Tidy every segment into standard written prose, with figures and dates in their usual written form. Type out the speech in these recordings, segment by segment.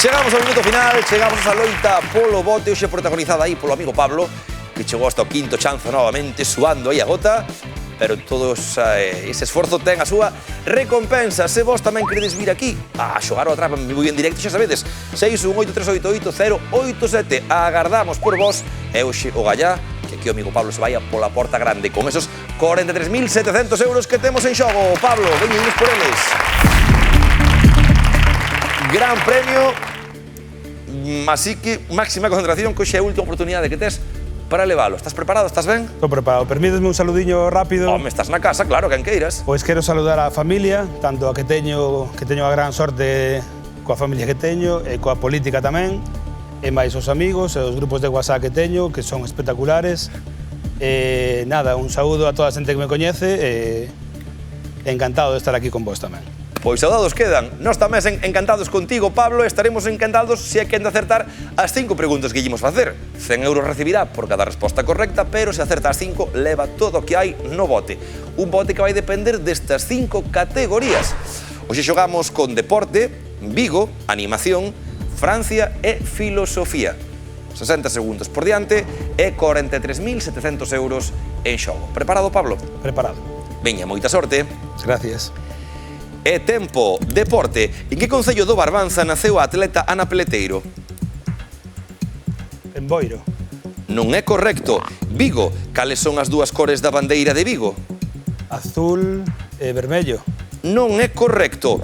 Chegamos ao minuto final, chegamos a loita polo bote, hoxe protagonizada aí polo amigo Pablo, que chegou hasta o quinto chanzo novamente, suando aí a gota, pero todo ese esforzo ten a súa recompensa. Se vos tamén queredes vir aquí a xogar o Atrapa moi en directo, xa sabedes, 618388087, agardamos por vos, e hoxe o gallá, que aquí o amigo Pablo se vaya pola porta grande con esos 43.700 euros que temos en xogo. Pablo, veñemos por eles. Gran premio, así que máxima concentración, que hoxe é a última oportunidade que tes para levalo. Estás preparado? Estás ben? Estou preparado. Permítesme un saludiño rápido. Home, estás na casa, claro, quen queiras. Pois quero saludar a familia, tanto a que teño a gran sorte coa familia que teño, e coa política tamén, e máis os amigos e os grupos de WhatsApp que teño, que son espectaculares. Nada, un saúdo a toda a xente que me coñece e encantado de estar aquí con vos tamén. Pois saudados quedan. Nós tamén encantados contigo, Pablo, estaremos encantados se é que han de acertar as 5 preguntas que ímos facer. 100 euros recibirá por cada resposta correcta, pero se acerta as 5, leva todo o que hai no bote. Un bote que vai depender destas 5 categorías. Hoxe xogamos con deporte, Vigo, animación, Francia e filosofía. 60 segundos por diante e 43.700 euros en xogo. Preparado, Pablo? Preparado. Veña, moita sorte. Gracias. E tempo, deporte. En que concello do Barbanza naceu a atleta Ana Peleteiro? En Boiro. Non é correcto. Vigo, cales son as dúas cores da bandeira de Vigo? Azul e vermello. Non é correcto.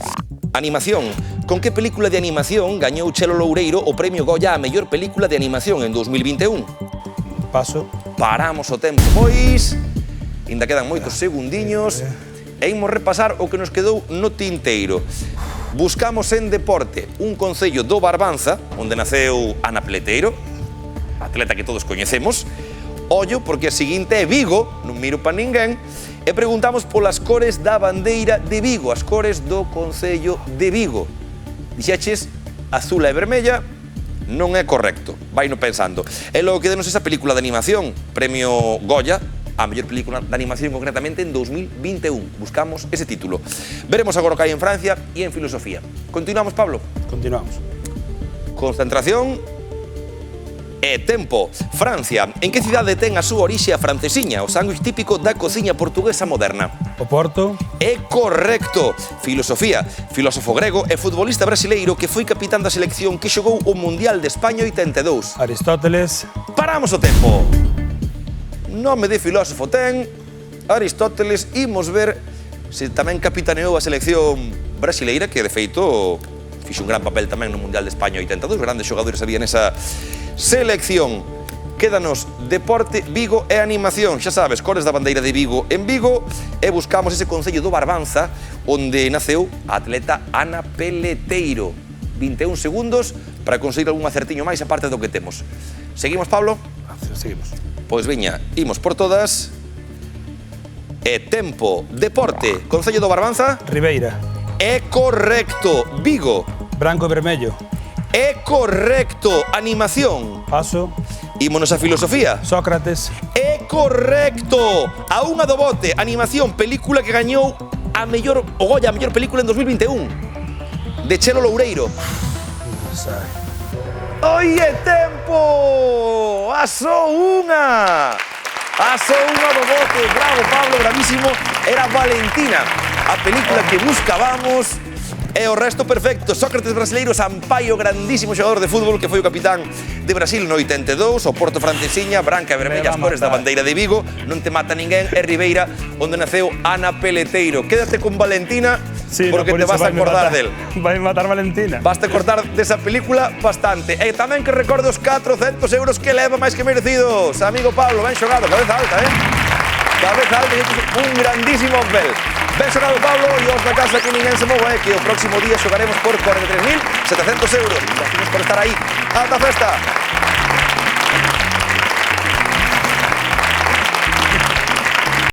Animación. Con que película de animación gañou Chelo Loureiro o premio Goya a mellor película de animación en 2021? Paso. Paramos o tempo, pois. Ainda quedan moitos segundiños. E imos repasar o que nos quedou no tinteiro. Buscamos en deporte un concello do Barbanza, onde naceu Ana Peleteiro, atleta que todos coñecemos. Ollo, porque a seguinte é Vigo, non miro pa ninguén, e preguntamos polas cores da bandeira de Vigo, as cores do concello de Vigo. Dixeches azul e vermella, non é correcto, vaino pensando. E logo quedenos esa película de animación, premio Goya, a mellor película de animación concretamente en 2021. Buscamos ese título. Veremos agora o que hai en Francia e en filosofía. Continuamos, Pablo? Continuamos. Concentración e tempo. Francia. En que cidade ten a súa orixe a francesiña, o sándwich típico da cociña portuguesa moderna? O Porto. É correcto. Filosofía. Filósofo grego e futbolista brasileiro que foi capitán da selección que xogou o Mundial de España 82. Aristóteles. Paramos o tempo. Nome de filósofo ten Aristóteles. Imos ver se tamén capitaneou a selección brasileira, que de feito fixo un gran papel tamén no Mundial de España 82. Grandes xogadores había nesa selección. Quédanos deporte, Vigo e animación. Xa sabes, cores da bandeira de Vigo en Vigo, e buscamos ese concello do Barbanza onde naceu a atleta Ana Peleteiro. 21 segundos para conseguir algún acertiño máis aparte do que temos. Seguimos, Pablo? Seguimos. Pois veña, imos por todas. E tempo, deporte, concello do Barbanza? Ribeira. É correcto. Vigo? Branco e vermello. É correcto. Animación? Paso. Ímonos a filosofía? Sócrates. É correcto. A unha do bote, animación, película que gañou o Goya a mellor película en 2021. De Chelo Loureiro. Oye, tempo! Asou unha! Asou unha do bote. Bravo, Pablo, bravísimo. Era Valentina, a película que buscábamos. E o resto perfecto. Sócrates brasileiro, Sampaio, grandísimo xogador de fútbol que foi o capitán de Brasil no 82, o Porto francesiña, branca e vermella, as cores da bandeira de Vigo, non te mata ninguén, e Ribeira, onde naceu Ana Peleteiro. Quédate con Valentina, sí, porque te vas a acordar del. Vai matar Valentina. Vas a acordar desa película bastante. E tamén que recordo os 400 euros que leva máis que merecidos. Amigo Pablo, ben xogado, cabeza alta, Cabeza alta, un grandísimo papel. Ben xogado, Pablo, e os da casa que ninguén se mova, que o próximo día xogaremos por 43.700 euros. Gracias por estar aí. Alta festa!